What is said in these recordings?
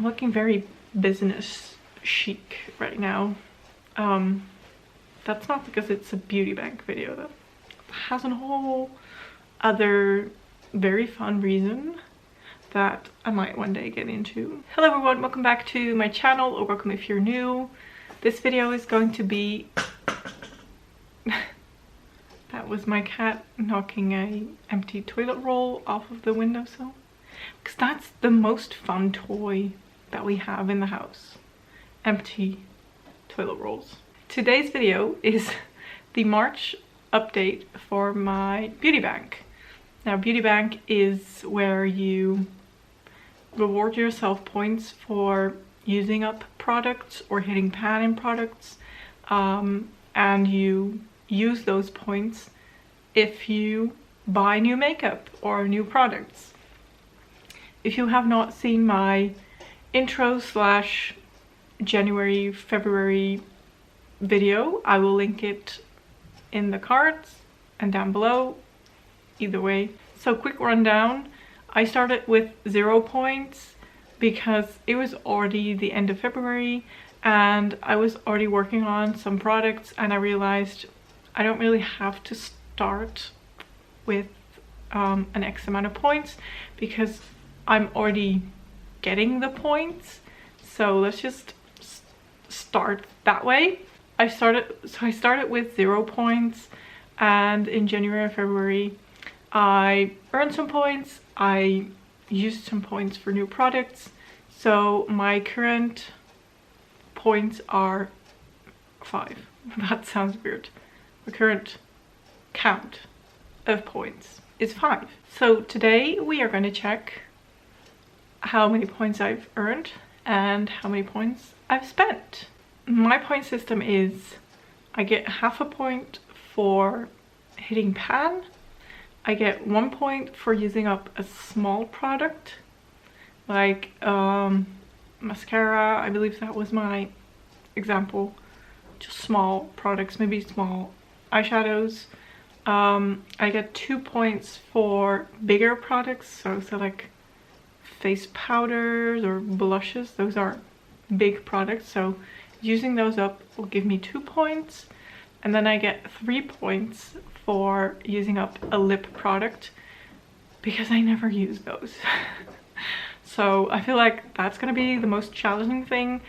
I'm looking very business chic right now. That's not because it's a beauty bank video. That has a whole other very fun reason that I might one day get into. Hello everyone, welcome back to my channel, or welcome if you're new. This video is going to be that was my cat knocking a empty toilet roll off of the windowsill, because that's the most fun toy that we have in the house. Empty toilet rolls. Today's video is the March update for my beauty bank. Now, beauty bank is where you reward yourself points for using up products or hitting pan in products, and you use those points if you buy new makeup or new products. If you have not seen my intro slash January, February video, I will link it in the cards and down below, either way. So quick rundown, I started with 0 points because it was already the end of February and I was already working on some products, and I realized I don't really have to start with an X amount of points because I'm already getting the points. So let's just start that way. I started with 0 points, and in January and February I earned some points. I used some points for new products, so my current points are 5. That sounds weird. The current count of points is 5. So today we are going to check how many points I've earned and how many points I've spent. My point system is I get half a point for hitting pan, I get 1 point for using up a small product like mascara. I believe that was my example, just small products, maybe small eyeshadows. I get 2 points for bigger products, so like face powders or blushes. Those are big products, so using those up will give me 2 points. And then I get 3 points for using up a lip product because I never use those. So I feel like that's gonna be the most challenging thing.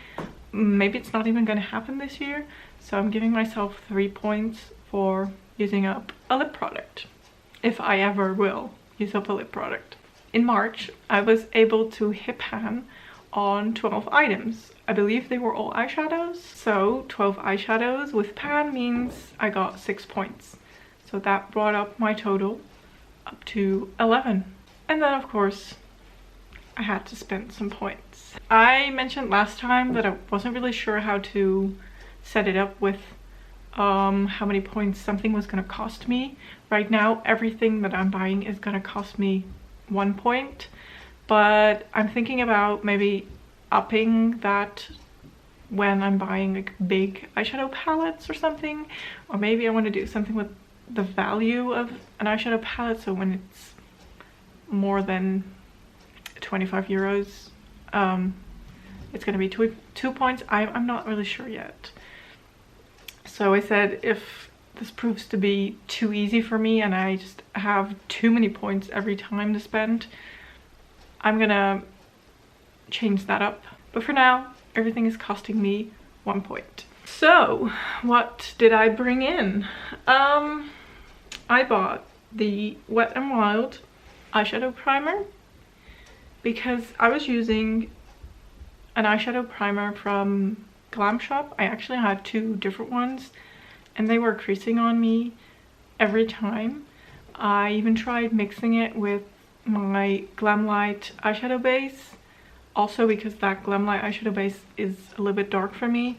Maybe it's not even gonna happen this year, so I'm giving myself 3 points for using up a lip product, if I ever will use up a lip product. In March, I was able to hit pan on 12 items. I believe they were all eyeshadows. So 12 eyeshadows with pan means I got 6 points. So that brought up my total up to 11. And then of course, I had to spend some points. I mentioned last time that I wasn't really sure how to set it up with how many points something was gonna cost me. Right now, everything that I'm buying is gonna cost me 1 point, but I'm thinking about maybe upping that when I'm buying like big eyeshadow palettes or something, or maybe I want to do something with the value of an eyeshadow palette, so when it's more than 25 euros, it's gonna be two points. I'm not really sure yet. So I said if this proves to be too easy for me and I just have too many points every time to spend, I'm gonna change that up. But for now, everything is costing me 1 point. So what did I bring in? I bought the Wet n Wild eyeshadow primer because I was using an eyeshadow primer from Glam Shop. I actually had 2 different ones and they were creasing on me every time. I even tried mixing it with my Glam Light eyeshadow base, also because that Glam Light eyeshadow base is a little bit dark for me.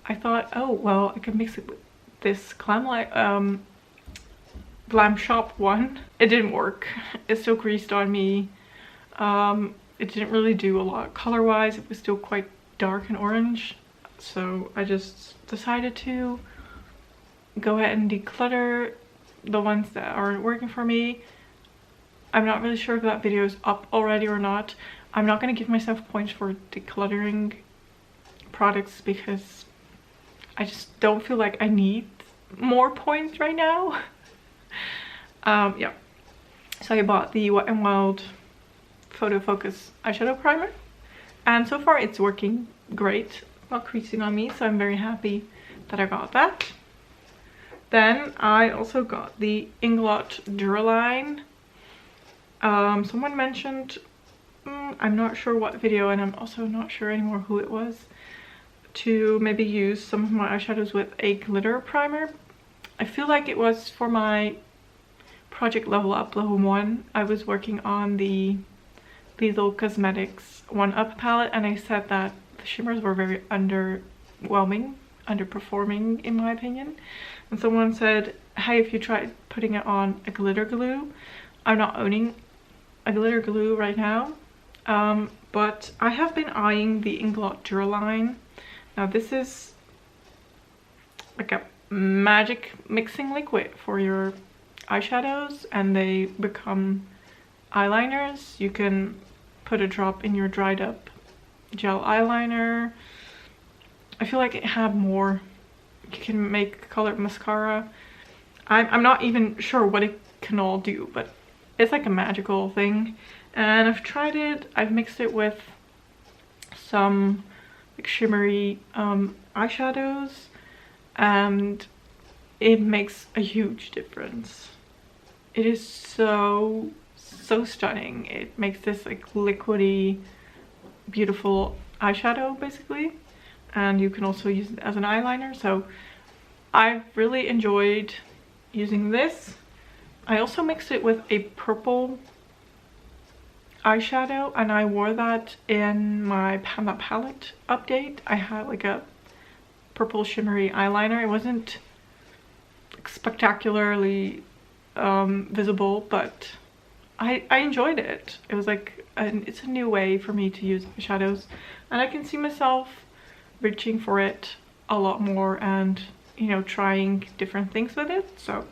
I thought, oh well, I could mix it with this Glam Shop one. It didn't work. It still creased on me. It didn't really do a lot color wise. It was still quite dark and orange, so I just decided to go ahead and declutter the ones that aren't working for me. I'm not really sure if that video is up already or not. I'm not going to give myself points for decluttering products because I just don't feel like I need more points right now. Yeah, so I bought the Wet n Wild Photo Focus eyeshadow primer, and so far it's working great, not creasing on me, so I'm very happy that I got that. Then I also got the Inglot Duraline. Someone mentioned, I'm not sure what video, and I'm also not sure anymore who it was, to maybe use some of my eyeshadows with a glitter primer. I feel like it was for my project Level Up Level 1. I was working on the Lethal Cosmetics 1-Up palette, and I said that the shimmers were very underperforming in my opinion. And someone said, hey, if you tried putting it on a glitter glue. I'm not owning a glitter glue right now, but I have been eyeing the Inglot Duraline. Now this is like a magic mixing liquid for your eyeshadows, and they become eyeliners. You can put a drop in your dried up gel eyeliner. I feel like it had more. You can make colored mascara. I'm not even sure what it can all do, but it's like a magical thing. And I've tried it. I've mixed it with some like shimmery eyeshadows, and it makes a huge difference. It is so stunning. It makes this like liquidy, beautiful eyeshadow basically, and you can also use it as an eyeliner. So I've really enjoyed using this. I also mixed it with a purple eyeshadow, and I wore that in my Panda palette update. I had like a purple shimmery eyeliner. It wasn't spectacularly visible, but I enjoyed it. It was like it's a new way for me to use eyeshadows, and I can see myself reaching for it a lot more and, you know, trying different things with it. So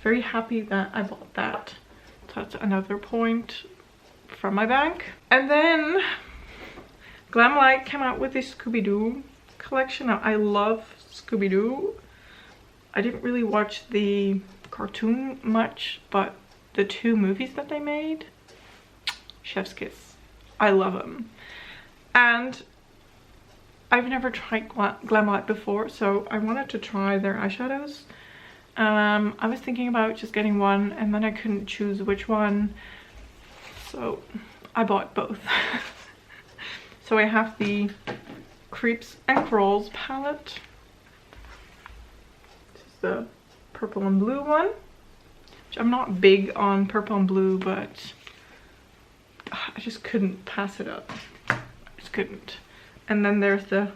very happy that I bought that. So that's another point from my bank. And then Glamlight came out with this Scooby-Doo collection. Now, I love Scooby-Doo. I didn't really watch the cartoon much, but the 2 movies that they made, chef's kiss. I love them. And I've never tried Glamlight before, so I wanted to try their eyeshadows. I was thinking about just getting one, and then I couldn't choose which one, so I bought both. So I have the Creeps and Crawls palette. This is the purple and blue one. Which I'm not big on purple and blue, but I just couldn't pass it up. I just couldn't. And then there's the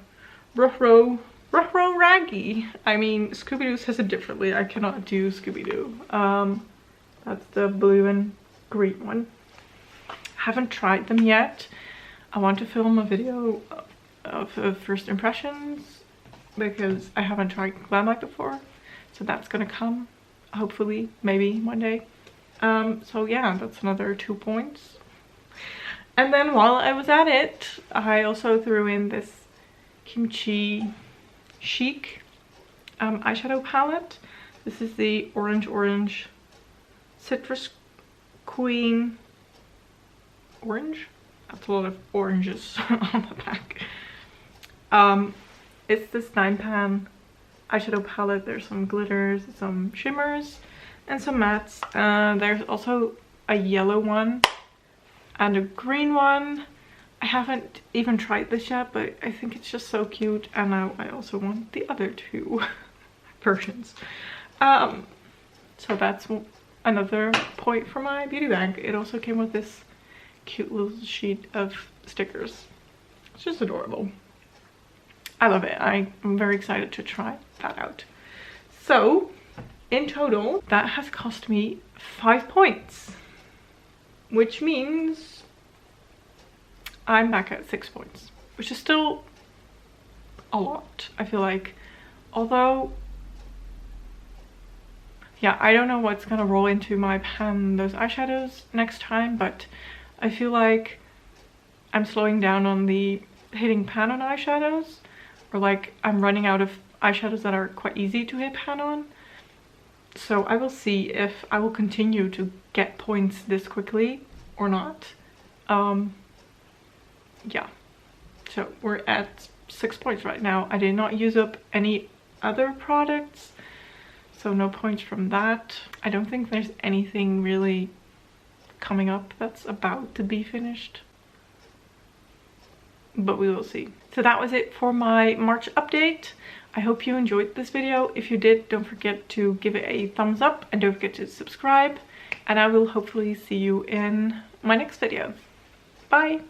Ruh-Roh Raggy. I mean, Scooby-Doo says it differently. I cannot do Scooby-Doo. That's the blue and green one. Haven't tried them yet. I want to film a video of first impressions because I haven't tried Glamlight before. So that's gonna come, hopefully, maybe one day. So yeah, that's another 2 points. And then while I was at it, I also threw in this Kimchi Chic eyeshadow palette. This is the Orange Citrus Queen Orange. That's a lot of oranges on the back. It's this 9-pan eyeshadow palette. There's some glitters, some shimmers, and some mattes. There's also a yellow one and a green one. I haven't even tried this yet, but I think it's just so cute, and I also want the other 2 versions. So that's another point for my beauty bag. It also came with this cute little sheet of stickers. It's just adorable. I love it. I'm very excited to try that out. So in total, that has cost me 5 points, which means I'm back at 6 points, which is still a lot, I feel like. Although, yeah, I don't know what's gonna roll into my pan, those eyeshadows next time, but I feel like I'm slowing down on the hitting pan on eyeshadows, or like I'm running out of eyeshadows that are quite easy to hit pan on. So I will see if I will continue to get points this quickly or not. Yeah, so we're at 6 points right now. I did not use up any other products, so no points from that. I don't think there's anything really coming up that's about to be finished, but we will see. So that was it for my March update. I hope you enjoyed this video. If you did, don't forget to give it a thumbs up and don't forget to subscribe, and I will hopefully see you in my next video. Bye!